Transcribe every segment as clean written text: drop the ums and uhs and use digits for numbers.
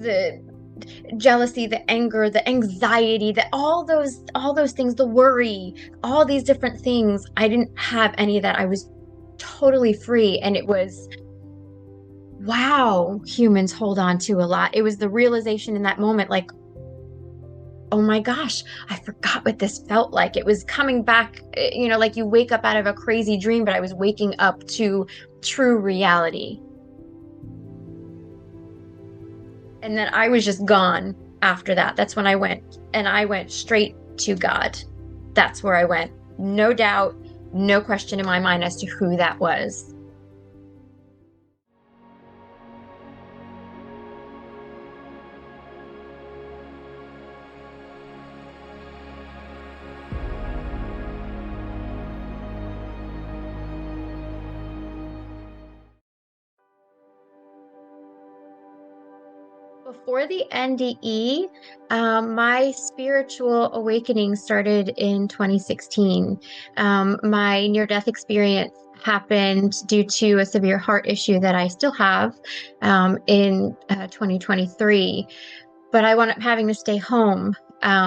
the jealousy, the anger, the anxiety, all those things, the worry, all these different things. I didn't have any of that. I was totally free. And it was, wow, humans hold on to a lot. It was the realization in that moment, like, oh my gosh, I forgot what this felt like. It was coming back, like you wake up out of a crazy dream, but I was waking up to true reality. And then I was just gone after that. That's when I went, and I went straight to God. That's where I went. No doubt, no question in my mind as to who that was. Before the NDE, my spiritual awakening started in 2016. My near-death experience happened due to a severe heart issue that I still have in 2023. But I wound up having to stay home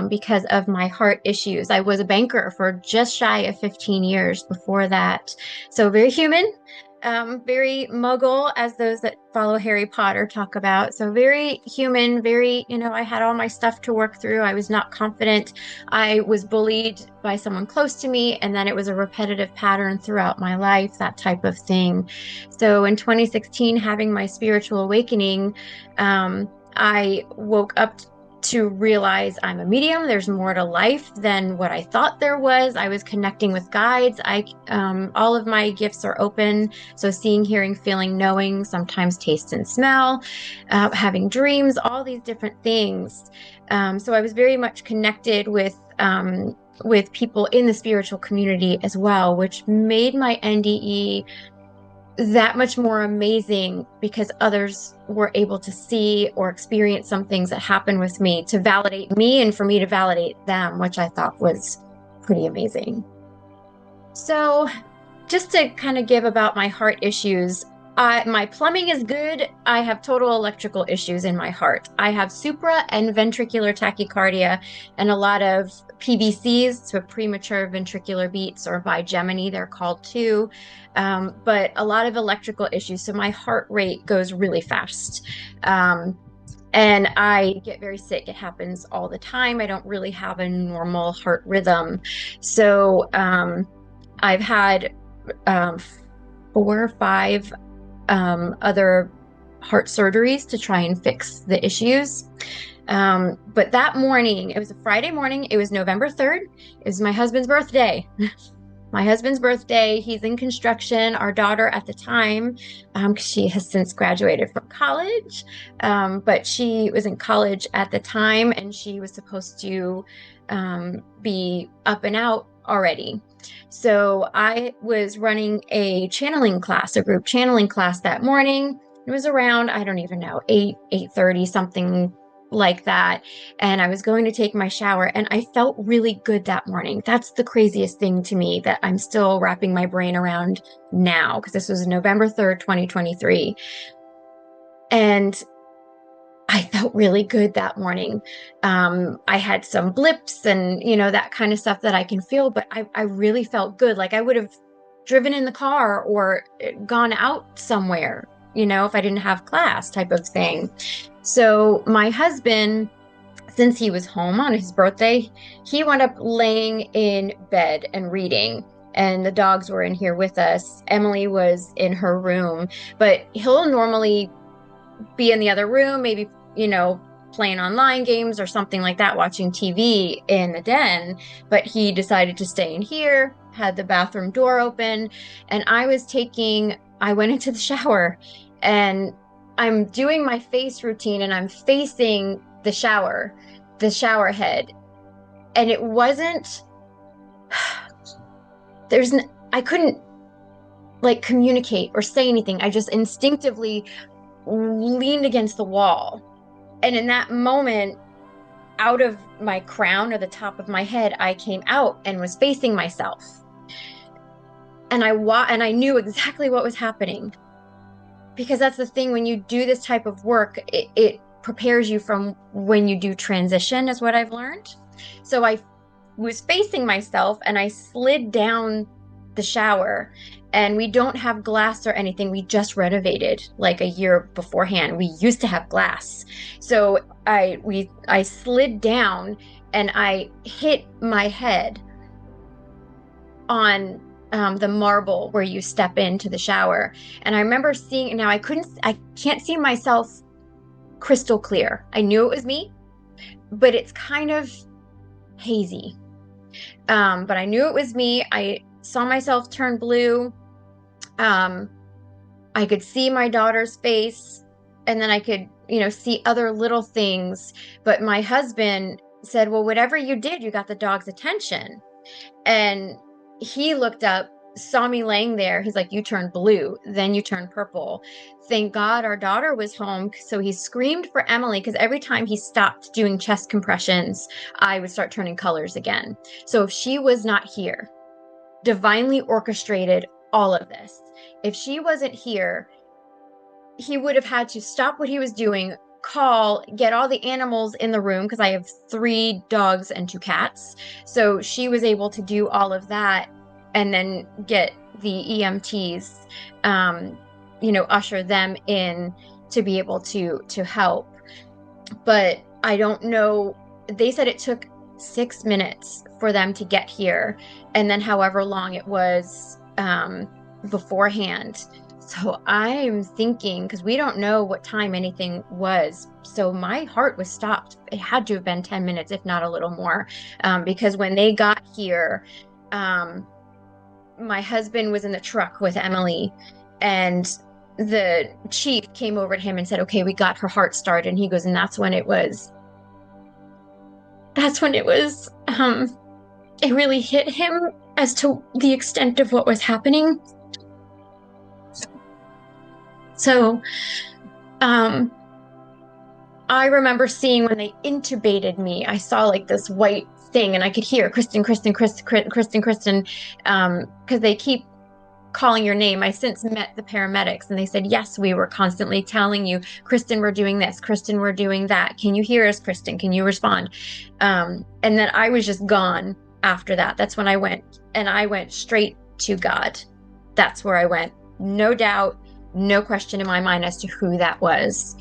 because of my heart issues. I was a banker for just shy of 15 years before that. So very human, very muggle, as those that follow Harry Potter talk about. So very human, very, I had all my stuff to work through. I was not confident. I was bullied by someone close to me, and then it was a repetitive pattern throughout my life, that type of thing. So in 2016, having my spiritual awakening, I woke up to realize I'm a medium. There's more to life than what I thought there was. I was connecting with guides. All of my gifts are open. So seeing, hearing, feeling, knowing, sometimes taste and smell, having dreams, all these different things. So I was very much connected with people in the spiritual community as well, which made my NDE that much more amazing because others were able to see or experience some things that happened with me to validate me and for me to validate them, which I thought was pretty amazing. So just to kind of give about my heart issues, my plumbing is good. I have total electrical issues in my heart. I have supra and ventricular tachycardia and a lot of PVCs, so premature ventricular beats, or bigeminy, they're called too. But a lot of electrical issues. So my heart rate goes really fast. And I get very sick. It happens all the time. I don't really have a normal heart rhythm. So I've had 4 or 5 other heart surgeries to try and fix the issues. But that morning, it was a Friday morning, it was November 3rd. It was my husband's birthday. My husband's birthday, he's in construction. Our daughter at the time, she has since graduated from college, but she was in college at the time, and she was supposed to be up and out already. So I was running a channeling class, a group channeling class that morning. It was around, I don't even know, 8:30, something like that. And I was going to take my shower, and I felt really good that morning. That's the craziest thing to me that I'm still wrapping my brain around now, because this was November 3rd, 2023. And I felt really good that morning. I had some blips and, that kind of stuff that I can feel, but I really felt good. Like I would have driven in the car or gone out somewhere, if I didn't have class, type of thing. So my husband, since he was home on his birthday, he wound up laying in bed and reading. And the dogs were in here with us. Emily was in her room, but he'll normally be in the other room, maybe, playing online games or something like that, watching TV in the den. But he decided to stay in here, had the bathroom door open, and I went into the shower, and I'm doing my face routine, and I'm facing the shower head. And it wasn't, I couldn't communicate or say anything. I just instinctively leaned against the wall. And in that moment, out of my crown, or the top of my head, I came out and was facing myself. And I knew exactly what was happening. Because that's the thing, when you do this type of work, it prepares you from when you do transition, is what I've learned. So I was facing myself and I slid down the shower, and we don't have glass or anything. We just renovated like a year beforehand. We used to have glass. So I slid down and I hit my head on the marble where you step into the shower. And I remember seeing, now I can't see myself crystal clear. I knew it was me, but it's kind of hazy. But I knew it was me. I saw myself turn blue. I could see my daughter's face, and then I could, see other little things. But my husband said, well, whatever you did, you got the dog's attention. And he looked up, saw me laying there. He's like, you turned blue, then you turned purple. Thank God our daughter was home. So he screamed for Emily, because every time he stopped doing chest compressions, I would start turning colors again. So if she was not here, divinely orchestrated all of this. If she wasn't here, he would have had to stop what he was doing, call, get all the animals in the room, because I have 3 dogs and 2 cats. So she was able to do all of that, and then get the EMTs, usher them in to be able to help. But I don't know. They said it took 6 minutes for them to get here, and then however long it was beforehand. So I'm thinking, because we don't know what time anything was, so my heart was stopped. It had to have been 10 minutes, if not a little more, because when they got here, my husband was in the truck with Emily, and the chief came over to him and said, okay, we got her heart started. And he goes, and that's when it really hit him as to the extent of what was happening. So, I remember seeing when they intubated me, I saw like this white thing, and I could hear Kristen, Kristen, Kristen, Kristen, Kristen, because they keep calling your name. I since met the paramedics, and they said, yes, we were constantly telling you, Kristen, we're doing this, Kristen, we're doing that. Can you hear us, Kristen? Can you respond? And then I was just gone after that. That's when I went straight to God. That's where I went. No doubt, no question in my mind as to who that was.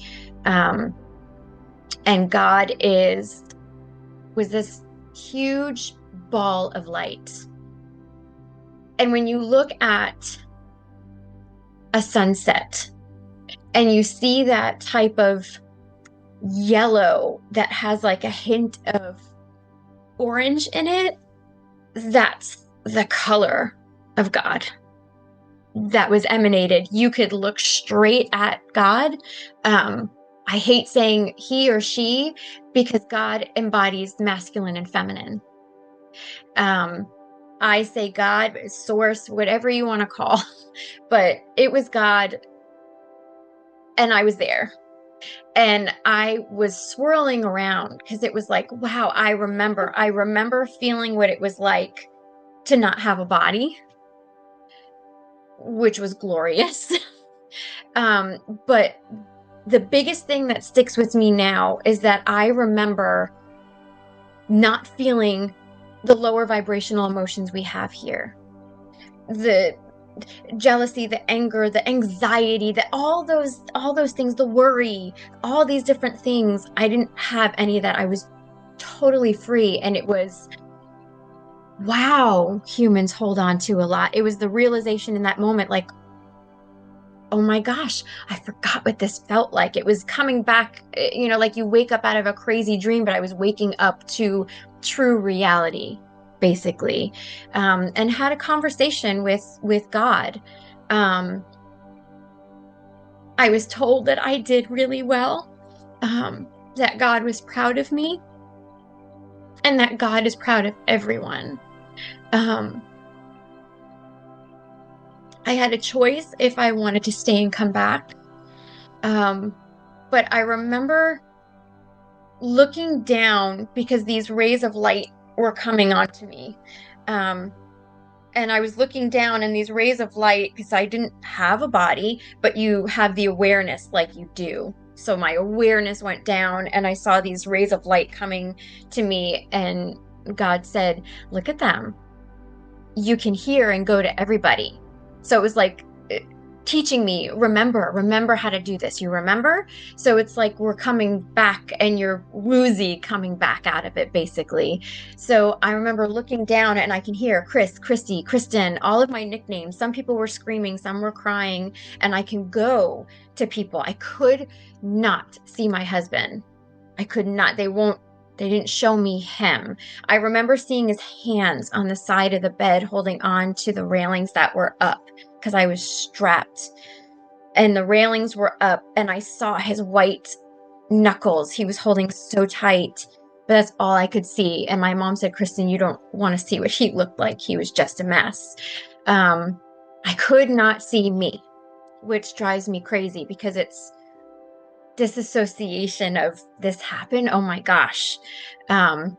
And God was this huge ball of light. And when you look at a sunset and you see that type of yellow that has like a hint of orange in it, that's the color of God that was emanated. You could look straight at God. I hate saying he or she, because God embodies masculine and feminine. I say God, source, whatever you want to call, but it was God, and I was there. And I was swirling around, because it was like, wow, I remember feeling what it was like to not have a body, which was glorious. But the biggest thing that sticks with me now is that I remember not feeling the lower vibrational emotions we have here. The jealousy, the anger, the anxiety, all those things, the worry, all these different things. I didn't have any of that. I was totally free. And it was, wow, humans hold on to a lot. It was the realization in that moment, like, oh my gosh, I forgot what this felt like. It was coming back, like you wake up out of a crazy dream, but I was waking up to true reality, basically, and had a conversation with God. I was told that I did really well, that God was proud of me, and that God is proud of everyone. I had a choice if I wanted to stay and come back. But I remember looking down, because these rays of light were coming onto me. And I was looking down, and these rays of light, because I didn't have a body, but you have the awareness like you do So my awareness went down and I saw these rays of light coming to me, and God said, look at them. You can hear and go to everybody. So it was like teaching me, remember how to do this. You remember? So it's like we're coming back and you're woozy coming back out of it, basically. So I remember looking down and I can hear Chris, Christy, Kristen, all of my nicknames. Some people were screaming, some were crying, and I can go to people. I could not see my husband. I could not. They didn't show me him. I remember seeing his hands on the side of the bed holding on to the railings that were up because I was strapped, and the railings were up, and I saw his white knuckles. He was holding so tight, but that's all I could see. And my mom said, Kristen, you don't want to see what he looked like. He was just a mess. I could not see me, which drives me crazy because it's disassociation of this happened. Oh my gosh. But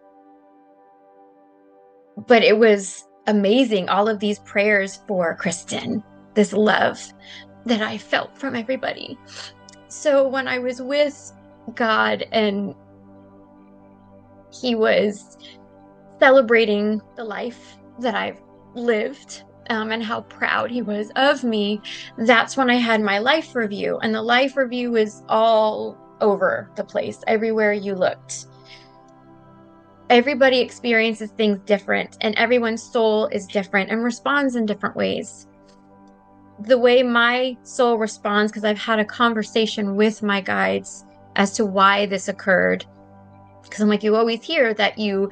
it was amazing. All of these prayers for Kristen, this love that I felt from everybody. So when I was with God and he was celebrating the life that I've lived, and how proud he was of me, that's when I had my life review. And the life review was all over the place, everywhere you looked. Everybody experiences things different, and everyone's soul is different and responds in different ways. The way my soul responds, because I've had a conversation with my guides as to why this occurred, because I'm like, you always hear that you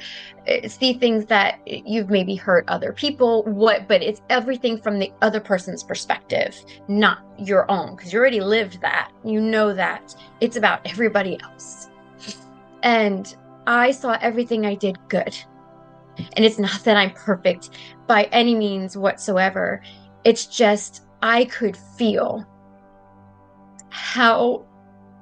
see things that you've maybe hurt other people, but it's everything from the other person's perspective, not your own, because you already lived that. You know that it's about everybody else. And I saw everything I did good. And it's not that I'm perfect by any means whatsoever. It's just I could feel how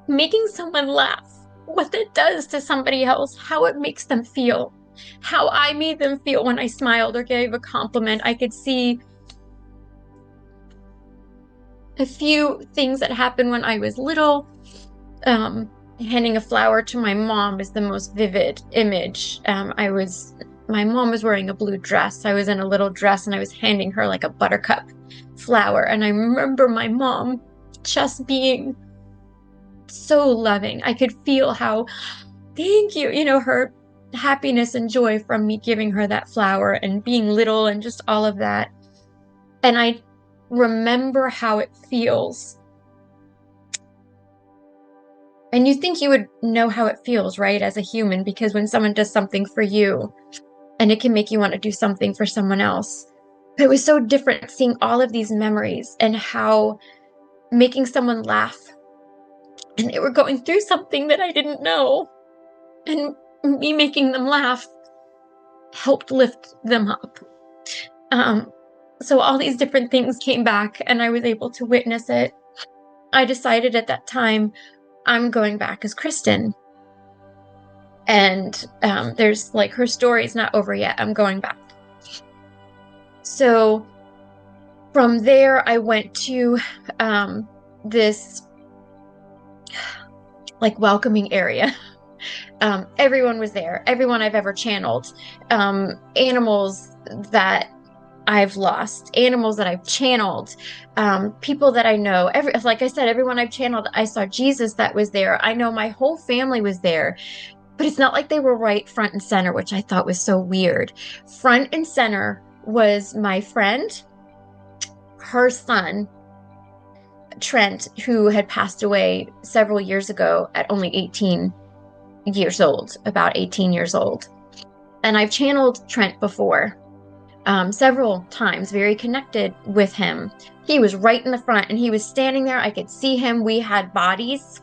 making someone laugh, what that does to somebody else, how it makes them feel, how I made them feel when I smiled or gave a compliment. I could see a few things that happened when I was little. Handing a flower to my mom is the most vivid image. My mom was wearing a blue dress. I was in a little dress and I was handing her like a buttercup flower. And I remember my mom just being so loving. I could feel how, thank you, her happiness and joy from me giving her that flower and being little and just all of that. And I remember how it feels. And you think you would know how it feels, right, as a human, because when someone does something for you and it can make you want to do something for someone else. But it was so different seeing all of these memories and how making someone laugh and they were going through something that I didn't know, and me making them laugh helped lift them up. So all these different things came back and I was able to witness it. I decided at that time, I'm going back as Kristen. And there's like, her story's not over yet. I'm going back. So from there, I went to this like welcoming area. Everyone was there. Everyone I've ever channeled. Animals that I've lost, animals that I've channeled, people that I know. Like I said, everyone I've channeled, I saw Jesus that was there. I know my whole family was there, but it's not like they were right front and center, which I thought was so weird. Front and center was my friend, her son, Trent, who had passed away several years ago at only 18 years old, about 18 years old. And I've channeled Trent before. Several times, very connected with him. He was right in the front and he was standing there. I could see him. We had bodies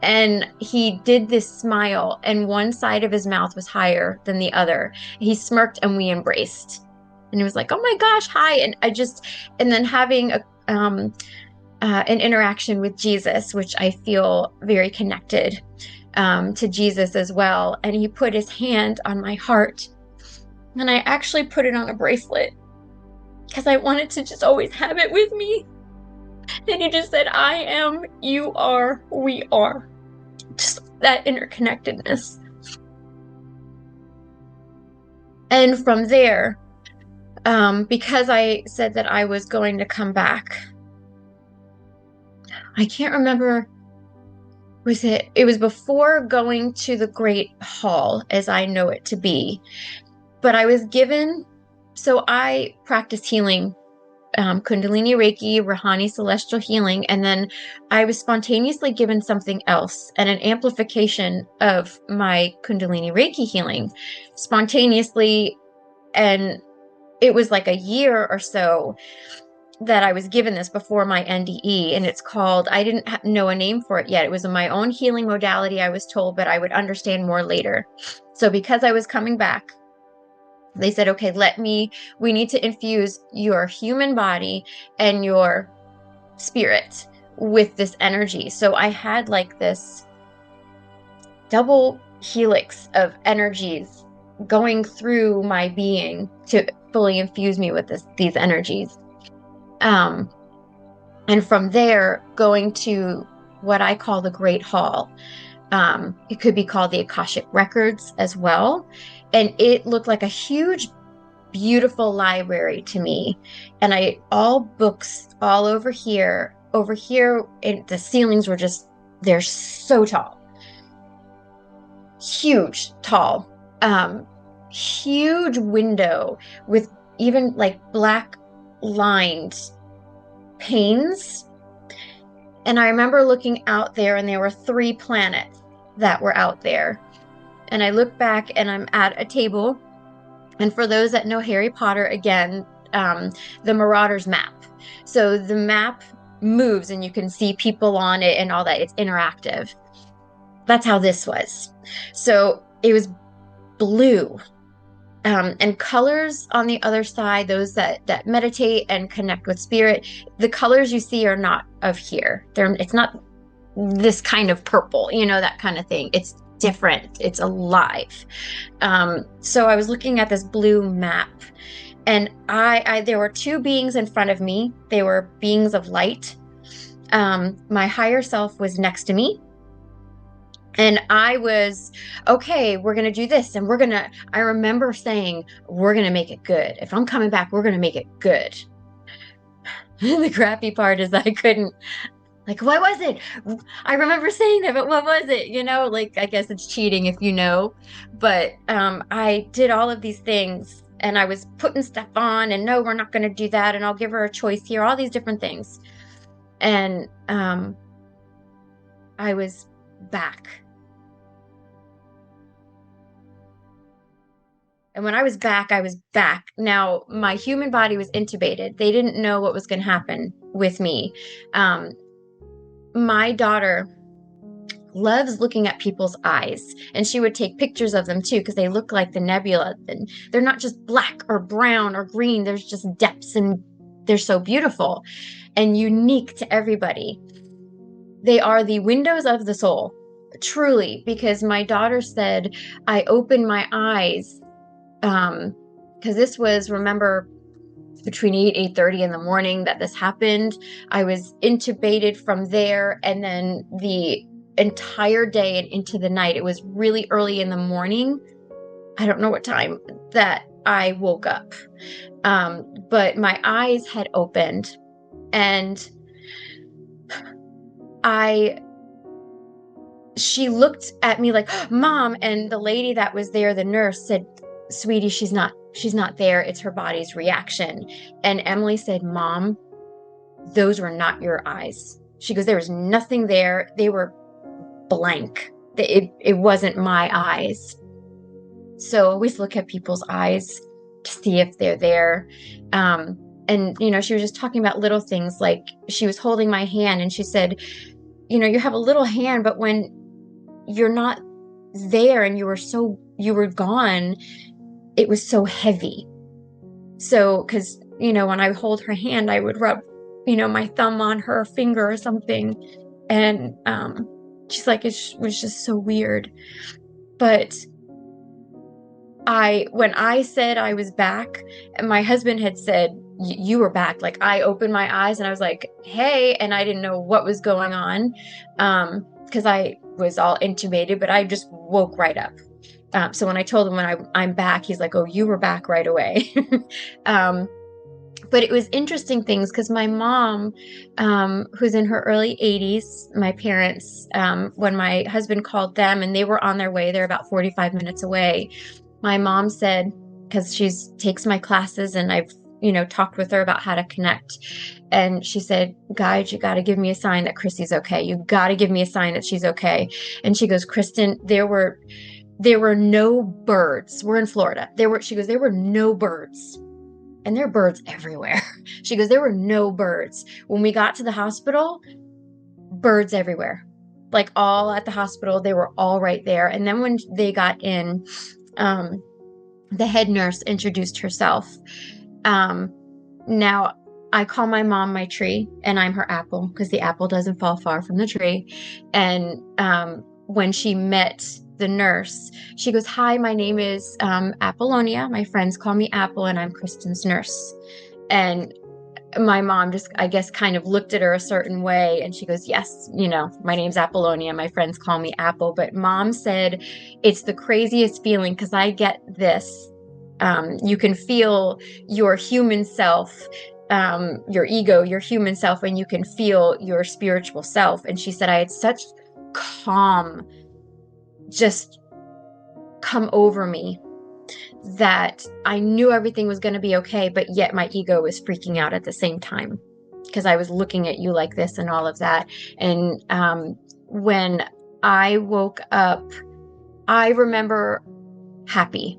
and he did this smile and one side of his mouth was higher than the other. He smirked and we embraced. And he was like, oh my gosh, hi. And then having an interaction with Jesus, which I feel very connected to Jesus as well. And he put his hand on my heart. And I actually put it on a bracelet because I wanted to just always have it with me. And he just said, I am, you are, we are. Just that interconnectedness. And from there, because I said that I was going to come back, I can't remember, it was before going to the Great Hall as I know it to be, but I was given, so I practice healing, Kundalini Reiki, Rahani Celestial Healing, and then I was spontaneously given something else and an amplification of my Kundalini Reiki healing spontaneously. And it was like a year or so that I was given this before my NDE, and it's called, I didn't know a name for it yet. It was in my own healing modality, I was told, but I would understand more later. So because I was coming back, they said, okay, we need to infuse your human body and your spirit with this energy. So I had like this double helix of energies going through my being to fully infuse me with these energies. And from there, going to what I call the Great Hall. It could be called the Akashic Records as well. And it looked like a huge, beautiful library to me. And all books all over here, the ceilings were they're so tall. Huge, tall. Huge window with even like black lined panes. And I remember looking out there, and there were 3 planets that were out there. And I look back and I'm at a table. And for those that know Harry Potter, again, the Marauders map. So the map moves and you can see people on it and all that. It's interactive. That's how this was. So it was blue. And colors on the other side, those that meditate and connect with spirit, the colors you see are not of here. It's not this kind of purple, that kind of thing. It's different. It's alive. So I was looking at this blue map, and there were 2 beings in front of me. They were beings of light. My higher self was next to me. And I was, okay, we're going to do this. And I remember saying, we're going to make it good. If I'm coming back, we're going to make it good. And the crappy part is I couldn't, like, what was it? I remember saying that, but what was it? Like, I guess it's cheating if you know. But I did all of these things, and I was putting stuff on, and no, we're not going to do that. And I'll give her a choice here, all these different things. And I was back. And when I was back, I was back. Now, my human body was intubated. They didn't know what was going to happen with me. My daughter loves looking at people's eyes, and she would take pictures of them too, because they look like the nebula. And they're not just black or brown or green. There's just depths, and they're so beautiful and unique to everybody. They are the windows of the soul, truly, because my daughter said, I opened my eyes, because this was, remember, between 8:30 in the morning that this happened. I was intubated from there, and then the entire day and into the night. It was really early in the morning. I don't know what time that I woke up. But my eyes had opened, and she looked at me like, Mom, and the lady that was there, the nurse, said, Sweetie, she's not there. It's her body's reaction. And Emily said, Mom, those were not your eyes. She goes, there was nothing there. They were blank. It wasn't my eyes. So always look at people's eyes to see if they're there. And, she was just talking about little things, like she was holding my hand and she said, you have a little hand, but when you're not there and you were gone, it was so heavy. So, because, when I hold her hand, I would rub, my thumb on her finger or something. And she's like, it was just so weird. But when I said I was back, and my husband had said, you were back. Like I opened my eyes and I was like, hey, and I didn't know what was going on. Because I was all intubated, but I just woke right up. So when I told him I'm back, he's like, oh, you were back right away. um, but it was interesting things because my mom, who's in her early 80s, my parents, when my husband called them and they were on their way, they're about 45 minutes away. My mom said, because she takes my classes and I've, talked with her about how to connect. And she said, guys, you got to give me a sign that Chrissy's okay. You got to give me a sign that she's okay. And she goes, Kristen, there were no birds. We're in Florida. She goes, there were no birds. And there are birds everywhere. She goes, there were no birds. When we got to the hospital, birds everywhere. Like all at the hospital, they were all right there. And then when they got in, the head nurse introduced herself. Now, I call my mom my tree, and I'm her apple because the apple doesn't fall far from the tree. And when she met the nurse, she goes, hi, my name is Apollonia. My friends call me Apple, and I'm Kristen's nurse. And my mom just, I guess, kind of looked at her a certain way, and she goes, yes, my name's Apollonia. My friends call me Apple. But mom said, it's the craziest feeling because I get this. You can feel your human self, your ego, your human self, and you can feel your spiritual self. And she said, I had such calm just come over me that I knew everything was going to be okay, but yet my ego was freaking out at the same time because I was looking at you like this and all of that. And when I woke up, I remember happy,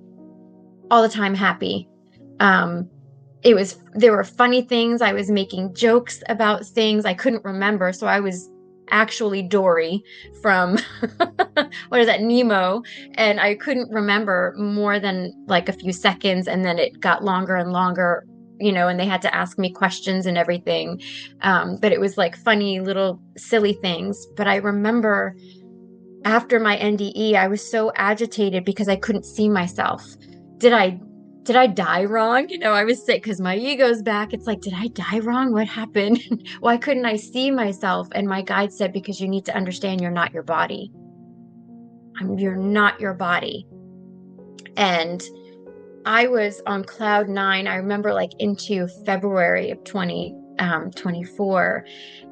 all the time happy. There were funny things. I was making jokes about things I couldn't remember. So I was actually Dory from what is that, Nemo, and I couldn't remember more than like a few seconds, and then it got longer and longer, and they had to ask me questions and everything, but it was like funny little silly things. But I remember after my NDE, I was so agitated because I couldn't see myself. Did I die wrong? I was sick because my ego's back. It's like, did I die wrong? What happened? Why couldn't I see myself? And my guide said, because you need to understand you're not your body. You're not your body. And I was on cloud 9. I remember like into February of 2024.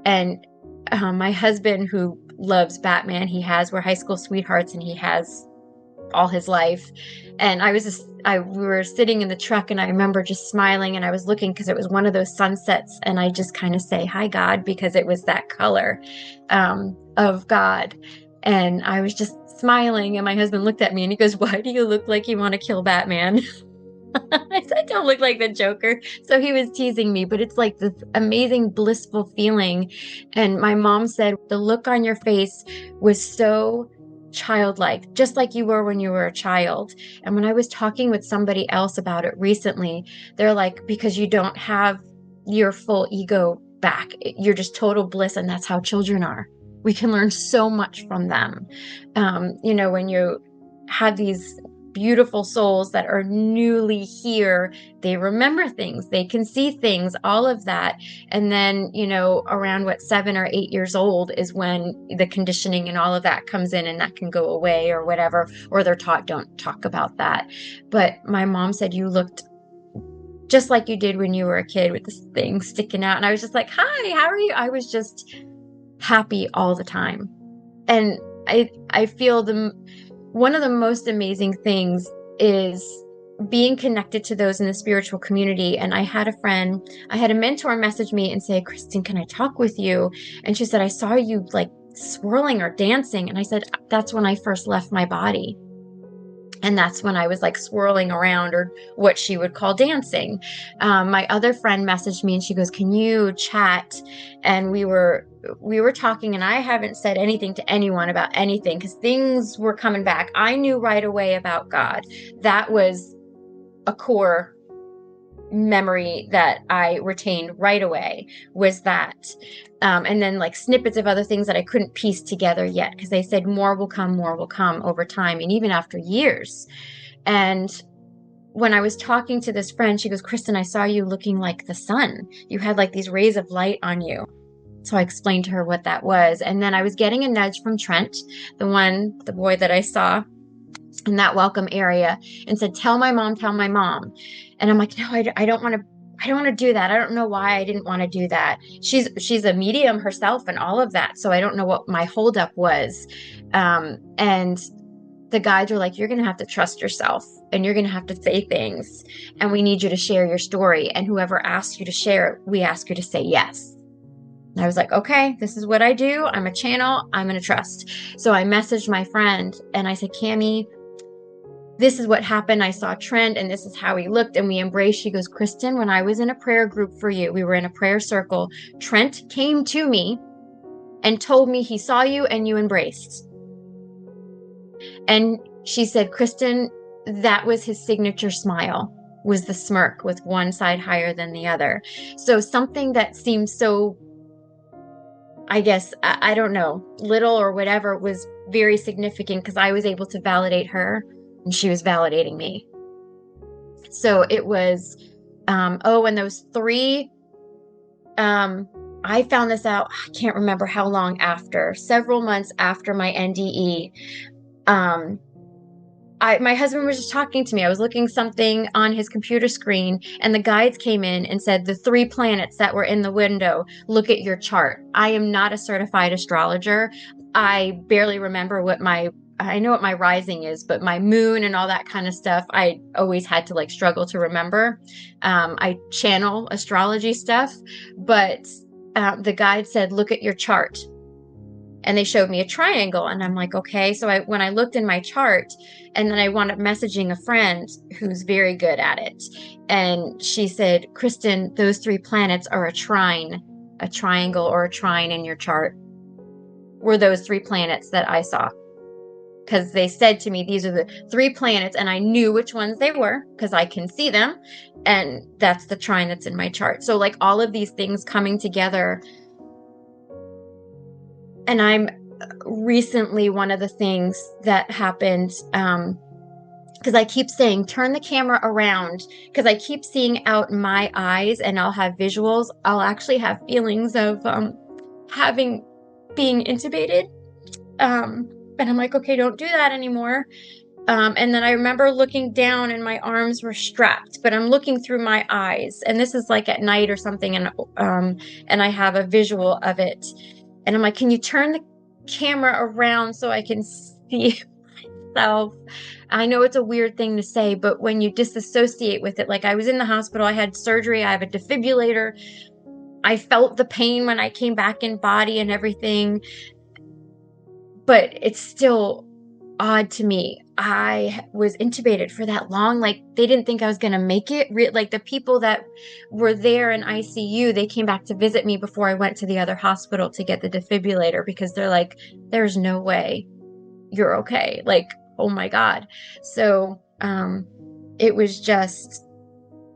And my husband, who loves Batman, we're high school sweethearts, and he has all his life. And we were sitting in the truck, and I remember just smiling, and I was looking because it was one of those sunsets, and I just kind of say, hi, God, because it was that color of God. And I was just smiling, and my husband looked at me and he goes, why do you look like you want to kill Batman? I said, I don't look like the Joker. So he was teasing me, but it's like this amazing, blissful feeling. And my mom said, the look on your face was so childlike, just like you were when you were a child. And when I was talking with somebody else about it recently, they're like, because you don't have your full ego back, you're just total bliss. And that's how children are. We can learn so much from them. When you have these beautiful souls that are newly here, they remember things, they can see things, all of that. And then, around 7 or 8 years old is when the conditioning and all of that comes in, and that can go away or whatever, or they're taught, don't talk about that. But my mom said, you looked just like you did when you were a kid with this thing sticking out. And I was just like, hi, how are you? I was just happy all the time. And I feel one of the most amazing things is being connected to those in the spiritual community. And I had a mentor message me and say, Kristen, can I talk with you? And she said, I saw you like swirling or dancing. And I said, that's when I first left my body. And that's when I was like swirling around, or what she would call dancing. My other friend messaged me and she goes, can you chat? And we were talking, and I haven't said anything to anyone about anything because things were coming back. I knew right away about God. That was a core memory that I retained right away, was that. And then like snippets of other things that I couldn't piece together yet, because they said more will come over time, and even after years. And when I was talking to this friend, she goes, Kristen, I saw you looking like the sun. You had like these rays of light on you. So I explained to her what that was. And then I was getting a nudge from Trent, the boy that I saw in that welcome area, and said, tell my mom, tell my mom. And I'm like, no, I don't want to. I don't want to do that. I don't know why I didn't want to do that. She's a medium herself and all of that. So I don't know what my holdup was. And the guides are like, you're going to have to trust yourself and you're going to have to say things. And we need you to share your story. And whoever asks you to share it, we ask you to say yes. And I was like, okay, this is what I do. I'm a channel. I'm going to trust. So I messaged my friend and I said, Cammie, this is what happened. I saw Trent and this is how he looked, and we embraced. She goes, Kristen, when I was in a prayer group for you, we were in a prayer circle. Trent came to me and told me he saw you and you embraced. And she said, Kristen, that was his signature smile, was the smirk with one side higher than the other. So something that seemed so, I guess, I don't know, little or whatever, was very significant because I was able to validate her and she was validating me. So it was, and those three, I found this out, I can't remember how long after, several months after my NDE. My husband was just talking to me. I was looking something on his computer screen, and the guides came in and said, the 3 planets that were in the window, look at your chart. I am not a certified astrologer. I barely remember I know what my rising is, but my moon and all that kind of stuff, I always had to like struggle to remember. I channel astrology stuff, but the guide said, look at your chart. And they showed me a triangle, and I'm like, okay. So when I looked in my chart, and then I wound up messaging a friend who's very good at it. And she said, Kristen, those 3 planets are a triangle or a trine in your chart. Were those 3 planets that I saw. Because they said to me, these are the 3 planets, and I knew which ones they were because I can see them. And that's the trine that's in my chart. So like all of these things coming together. And I'm recently, one of the things that happened, because I keep saying, turn the camera around, because I keep seeing out my eyes and I'll have visuals. I'll actually have feelings of being intubated. And I'm like, okay, don't do that anymore. And then I remember looking down and my arms were strapped, but I'm looking through my eyes. And this is like at night or something. And I have a visual of it. And I'm like, can you turn the camera around so I can see myself? I know it's a weird thing to say, but when you disassociate with it, like I was in the hospital, I had surgery, I have a defibrillator. I felt the pain when I came back in body and everything. But it's still odd to me. I was intubated for that long. Like they didn't think I was going to make it. Like the people that were there in ICU, they came back to visit me before I went to the other hospital to get the defibrillator because they're like, there's no way you're okay. Like, oh my God. So, it was just,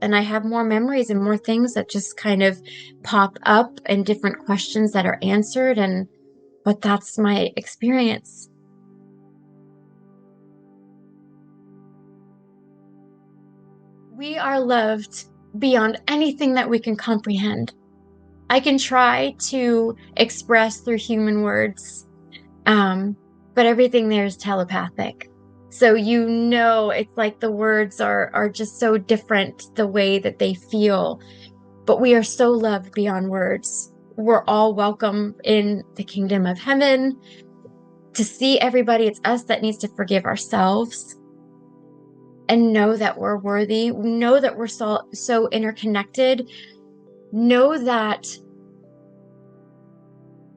and I have more memories and more things that just kind of pop up and different questions that are answered. But that's my experience. We are loved beyond anything that we can comprehend. I can try to express through human words, but everything there is telepathic. So it's like the words are just so different, the way that they feel. But we are so loved beyond words. We're all welcome in the kingdom of heaven. To see everybody, it's us that needs to forgive ourselves and know that we're worthy, know that we're so interconnected, know that,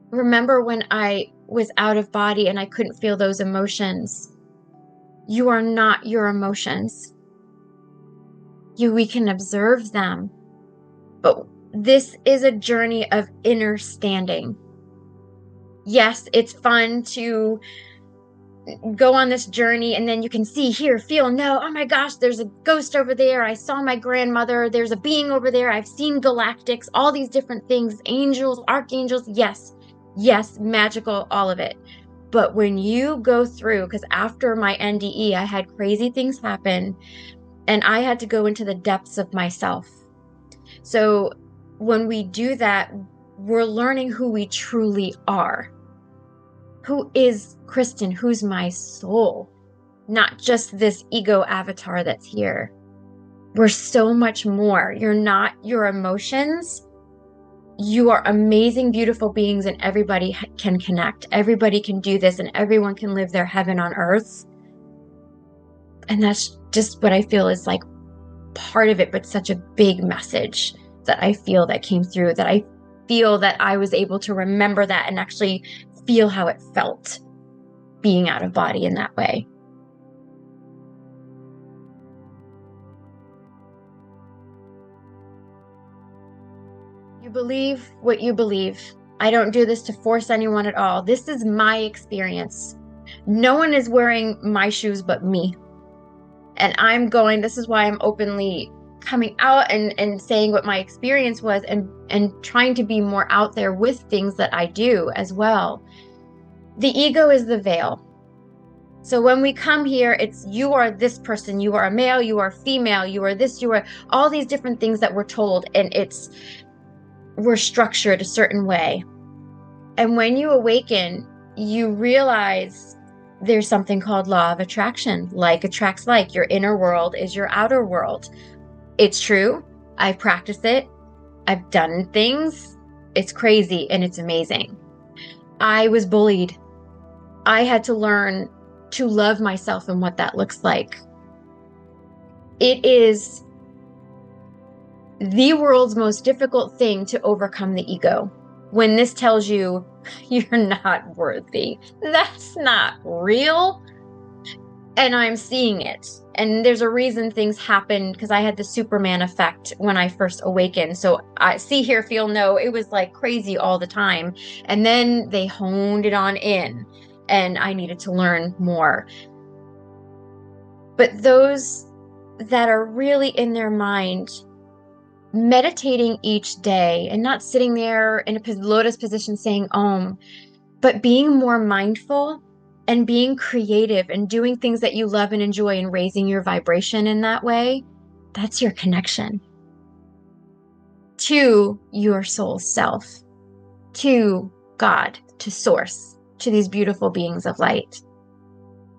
remember when I was out of body and I couldn't feel those emotions. You are not your emotions. We can observe them, but this is a journey of inner standing. Yes, it's fun to go on this journey and then you can see, hear, feel, know, oh my gosh, there's a ghost over there. I saw my grandmother. There's a being over there. I've seen galactics, all these different things, angels, archangels. Yes, magical, all of it. But when you go through, because after my NDE, I had crazy things happen. And I had to go into the depths of myself. So when we do that, we're learning who we truly are. Who is Kristen? Who's my soul? Not just this ego avatar that's here. We're so much more. You're not your emotions. You are amazing, beautiful beings, and everybody can connect. Everybody can do this, and everyone can live their heaven on earth. And that's just what I feel is like part of it, but such a big message that I feel that came through, that I feel that I was able to remember that and actually feel how it felt being out of body in that way. You believe what you believe. I don't do this to force anyone at all. This is my experience. No one is wearing my shoes but me. And this is why I'm openly coming out and saying what my experience was and trying to be more out there with things that I do as well. The ego is the veil. So when we come here, it's you are this person, you are a male, you are female, you are this, you are all these different things that we're told, and we're structured a certain way. And when you awaken, you realize there's something called law of attraction. Like attracts like. Your inner world is your outer world. It's true. I practice it. I've done things. It's crazy and it's amazing. I was bullied. I had to learn to love myself and what that looks like. It is the world's most difficult thing to overcome the ego. When this tells you you're not worthy, that's not real. And I'm seeing it. And there's a reason things happen, because I had the Superman effect when I first awakened. So I see, hear, feel, know, it was like crazy all the time. And then they honed it on in, and I needed to learn more. But those that are really in their mind, meditating each day and not sitting there in a lotus position saying Om, but being more mindful and being creative and doing things that you love and enjoy and raising your vibration in that way, that's your connection to your soul self, to God, to source, to these beautiful beings of light.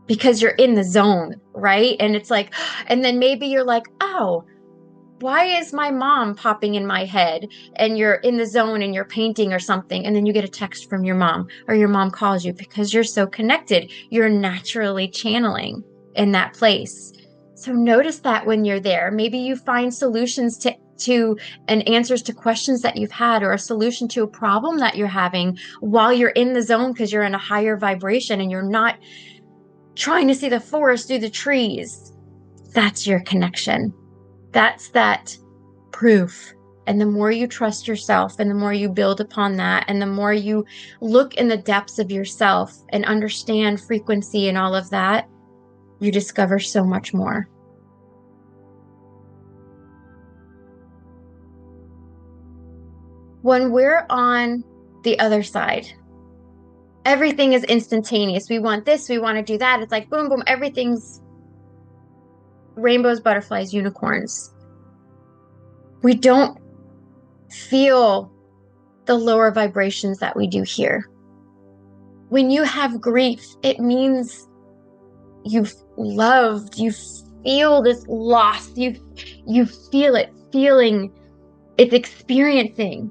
Because you're in the zone, right? And it's like, and then maybe you're like, oh, why is my mom popping in my head? And you're in the zone and you're painting or something, and then you get a text from your mom, or your mom calls you, because you're so connected. You're naturally channeling in that place. So notice that when you're there. Maybe you find solutions to and answers to questions that you've had, or a solution to a problem that you're having while you're in the zone, because you're in a higher vibration and you're not trying to see the forest through the trees. That's your connection. That's that proof. And the more you trust yourself, and the more you build upon that, and the more you look in the depths of yourself and understand frequency and all of that, you discover so much more. When we're on the other side, everything is instantaneous. We want this, we want to do that. It's like boom, boom, everything's rainbows, butterflies, unicorns. We don't feel the lower vibrations that we do here. When you have grief, it means you've loved, you feel this loss, you feel it, it's experiencing.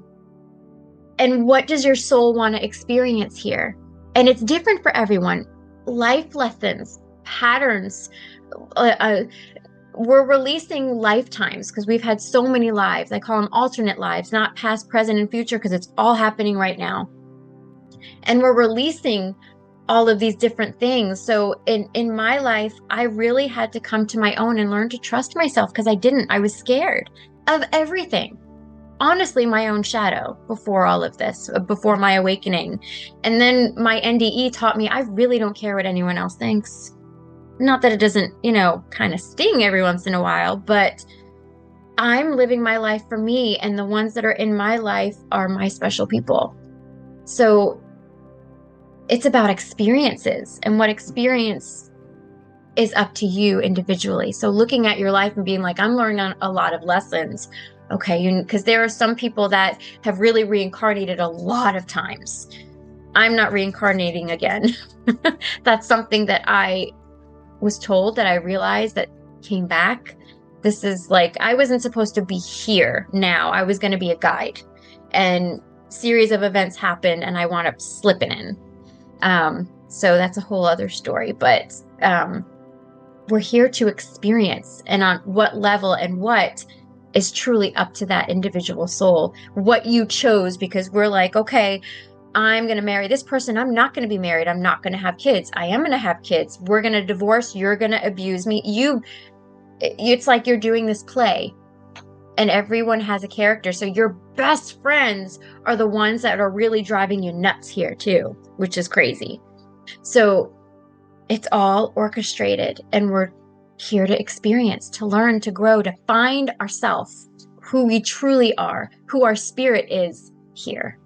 And what does your soul want to experience here? And it's different for everyone. Life lessons, patterns, we're releasing lifetimes, because we've had so many lives. I call them alternate lives, not past, present, and future, because it's all happening right now. And we're releasing all of these different things. So in my life, I really had to come to my own and learn to trust myself, because I was scared of everything. Honestly, my own shadow before all of this, before my awakening. And then my NDE taught me I really don't care what anyone else thinks. Not that it doesn't, kind of sting every once in a while, but I'm living my life for me, and the ones that are in my life are my special people. So it's about experiences, and what experience is up to you individually. So looking at your life and being like, I'm learning a lot of lessons. Okay, because there are some people that have really reincarnated a lot of times. I'm not reincarnating again. That's something that I was told, that I realized, that came back. This is like, I wasn't supposed to be here now. I was going to be a guide. And series of events happened and I wound up slipping in. So that's a whole other story. But we're here to experience, and on what level and what is truly up to that individual soul, what you chose, because we're like, okay, I'm going to marry this person. I'm not going to be married. I'm not going to have kids. I am going to have kids. We're going to divorce. You're going to abuse me. It's like you're doing this play, and everyone has a character. So your best friends are the ones that are really driving you nuts here too, which is crazy. So it's all orchestrated, and we're here to experience, to learn, to grow, to find ourselves, who we truly are, who our spirit is here.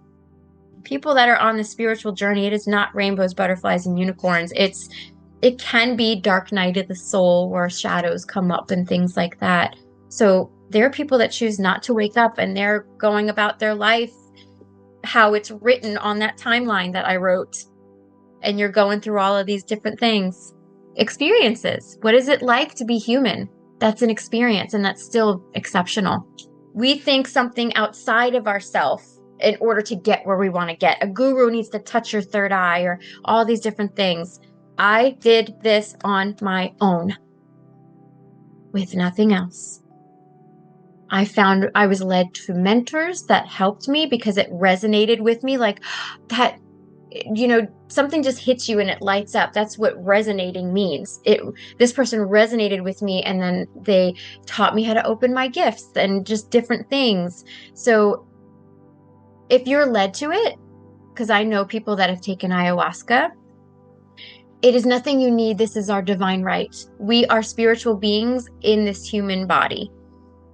People that are on the spiritual journey, it is not rainbows, butterflies, and unicorns. It can be dark night of the soul where shadows come up and things like that. So there are people that choose not to wake up, and they're going about their life how it's written on that timeline that I wrote. And you're going through all of these different things, experiences. What is it like to be human? That's an experience, and that's still exceptional. We think something outside of ourselves in order to get where we want to get. A guru needs to touch your third eye, or all these different things. I did this on my own with nothing else. I found I was led to mentors that helped me because it resonated with me, like that. Something just hits you and it lights up. That's what resonating means. This person resonated with me, and then they taught me how to open my gifts and just different things. So if you're led to it, because I know people that have taken ayahuasca, it is nothing you need. This is our divine right. We are spiritual beings in this human body,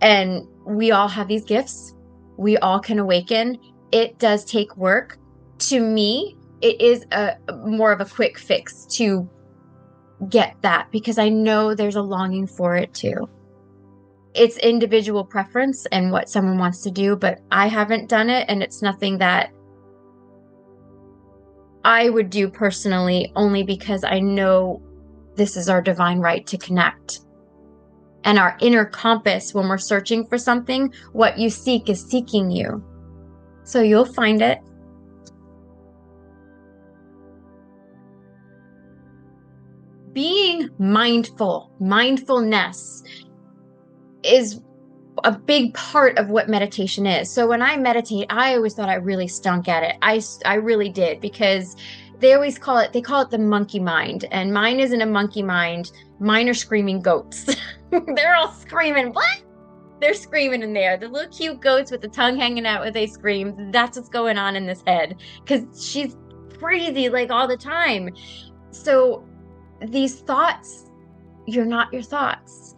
and we all have these gifts. We all can awaken. It does take work. To me, it is more of a quick fix to get that, because I know there's a longing for it too. It's individual preference and what someone wants to do, but I haven't done it, and it's nothing that I would do personally, only because I know this is our divine right to connect. And our inner compass, when we're searching for something, what you seek is seeking you. So you'll find it. Being mindfulness is a big part of what meditation is. So when I meditate, I always thought I really stunk at it. I really did, because they call it the monkey mind, and mine isn't a monkey mind. Mine are screaming goats. They're all screaming. What? They're screaming in there. The little cute goats with the tongue hanging out when they scream. That's what's going on in this head, because she's crazy like all the time. So these thoughts, you're not your thoughts.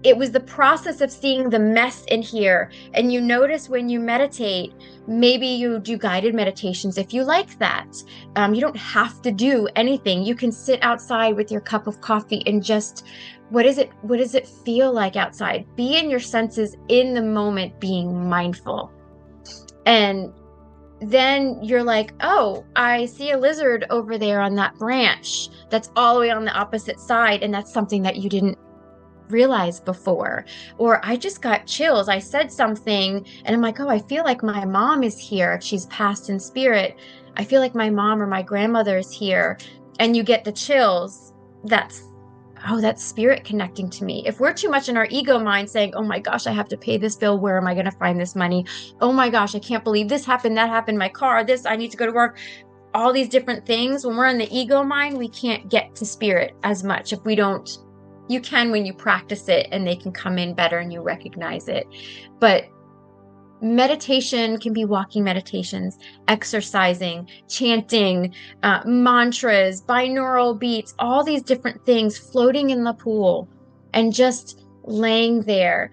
It was the process of seeing the mess in here. And you notice when you meditate, maybe you do guided meditations if you like that. You don't have to do anything. You can sit outside with your cup of coffee and just, what does it feel like outside? Be in your senses in the moment, being mindful. And then you're like, oh, I see a lizard over there on that branch that's all the way on the opposite side, and that's something that you didn't realize before. Or I just got chills. I said something and I'm like, oh, I feel like my mom is here. If she's passed in spirit, I feel like my mom or my grandmother is here. And you get the chills. That's spirit connecting to me. If we're too much in our ego mind saying, oh my gosh, I have to pay this bill. Where am I going to find this money? Oh my gosh, I can't believe this happened, that happened, my car, this, I need to go to work. All these different things. When we're in the ego mind, we can't get to spirit as much. If we don't, you can when you practice it, and they can come in better and you recognize it. But meditation can be walking meditations, exercising, chanting, mantras, binaural beats, all these different things, floating in the pool and just laying there.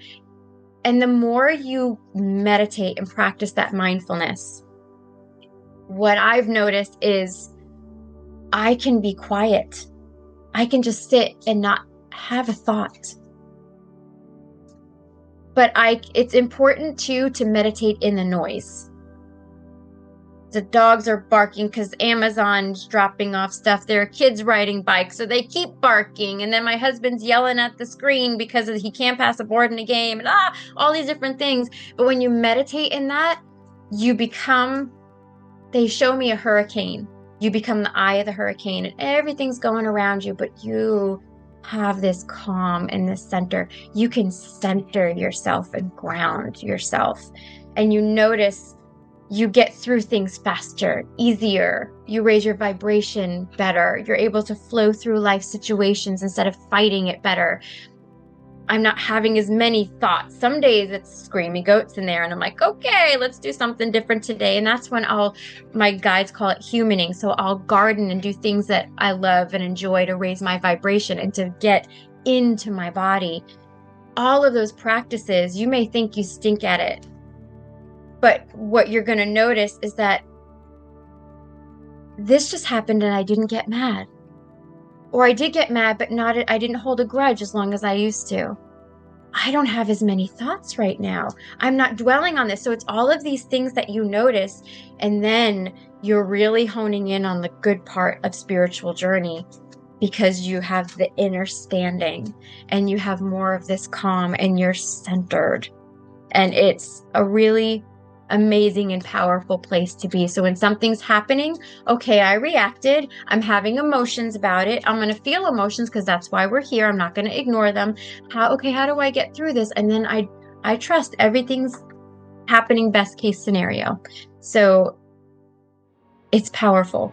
And the more you meditate and practice that mindfulness, what I've noticed is I can be quiet. I can just sit and not have a thought. But it's important too to meditate in the noise. The dogs are barking because Amazon's dropping off stuff. There are kids riding bikes, so they keep barking. And then my husband's yelling at the screen because he can't pass a board in a game, and all these different things. But when you meditate in that, they show me a hurricane. You become the eye of the hurricane, and everything's going around you, but you have this calm in the center. You can center yourself and ground yourself. And you notice you get through things faster, easier. You raise your vibration better. You're able to flow through life situations instead of fighting it better. I'm not having as many thoughts. Some days it's screaming goats in there and I'm like, okay, let's do something different today. And that's when my guides call it humaning. So I'll garden and do things that I love and enjoy to raise my vibration and to get into my body. All of those practices, you may think you stink at it, but what you're going to notice is that this just happened and I didn't get mad. Or I did get mad, but I didn't hold a grudge as long as I used to. I don't have as many thoughts right now. I'm not dwelling on this. So it's all of these things that you notice, and then you're really honing in on the good part of spiritual journey because you have the inner standing and you have more of this calm and you're centered. And it's a really amazing and powerful place to be. So when something's happening, okay, I reacted. I'm having emotions about it. I'm going to feel emotions because that's why we're here. I'm not going to ignore them. How do I get through this? And then I trust everything's happening best case scenario. So it's powerful.